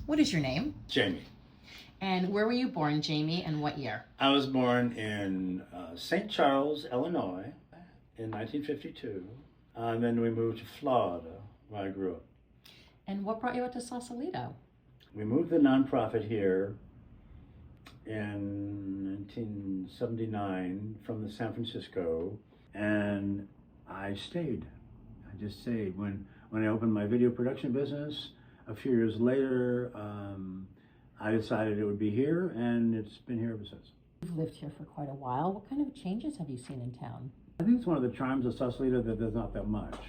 What is your name? Jamie. And where were you born, Jamie, and what year? I was born in St. Charles, Illinois in 1952. And then we moved to Florida, where I grew up. And what brought you out to Sausalito? We moved the nonprofit here in 1979 from the San Francisco, and I stayed. I just stayed. When I opened my video production business a few years later, I decided it would be here, and it's been here ever since. You've lived here for quite a while. What kind of changes have you seen in town? I think it's one of the charms of Sausalito that there's not that much.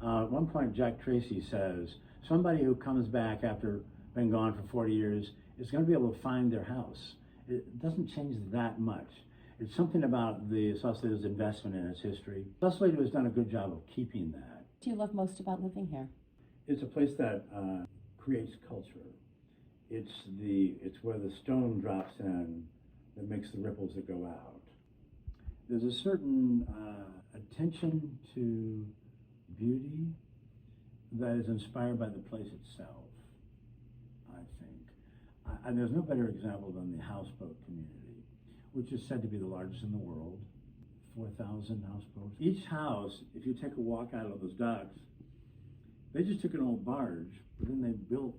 At one point, Jack Tracy says, somebody who comes back after being gone for 40 years is going to be able to find their house. It doesn't change that much. It's something about the Sausalito's investment in its history. Sausalito has done a good job of keeping that. What do you love most about living here? It's a place that creates culture. It's where the stone drops in that makes the ripples that go out. There's a certain attention to beauty that is inspired by the place itself, I think. And there's no better example than the houseboat community, which is said to be the largest in the world, 4,000 houseboats. Each house, if you take a walk out of those docks, they just took an old barge, but then they built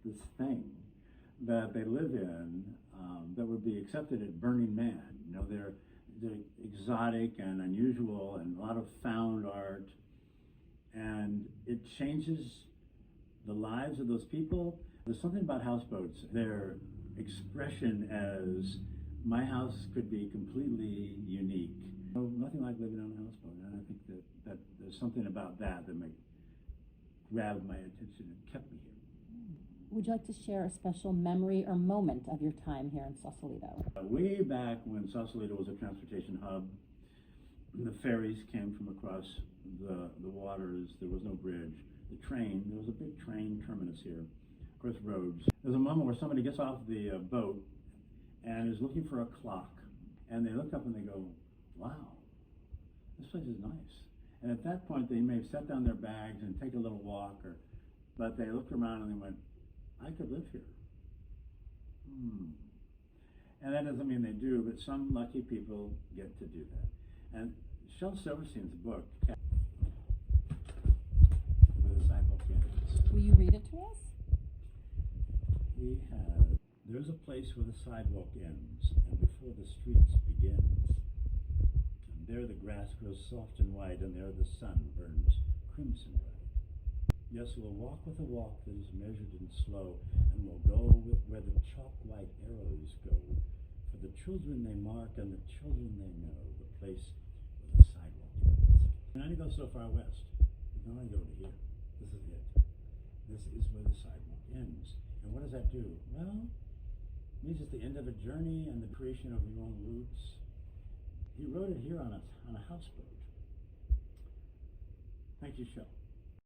this thing that they live in that would be accepted at Burning Man. You know, they're exotic and unusual and a lot of found art, and it changes the lives of those people. There's something about houseboats, their expression as my house could be completely unique. Nothing like living on a houseboat, and I think that there's something about that grabbed my attention and kept me here. Would you like to share a special memory or moment of your time here in Sausalito? Way back when Sausalito was a transportation hub, the ferries came from across the waters. There was no bridge. There was a big train terminus here, across roads. There's a moment where somebody gets off the boat and is looking for a clock. And they look up and they go, wow, this place is nice. And at that point, they may have set down their bags and take a little walk, but they looked around and they went, I could live here. And that doesn't mean they do, but some lucky people get to do that. And Shel Silverstein's book, Where the Sidewalk Ends. Will you read it to us? He has, there's a place where the sidewalk ends, and before the streets begins. And there the grass grows soft and white, and there the sun burns crimson bright. Yes, we'll walk with a walk that is measured and slow, and we'll go where the chalk-white arrows go. For the children they mark, and the children they know, the place where the sidewalk ends. You can only go so far west. You can only go to here. This is it. This is where the sidewalk ends. And what does that do? Well, it means it's the end of a journey and the creation of your own roots. He wrote it here on a houseboat. Thank you, Shel.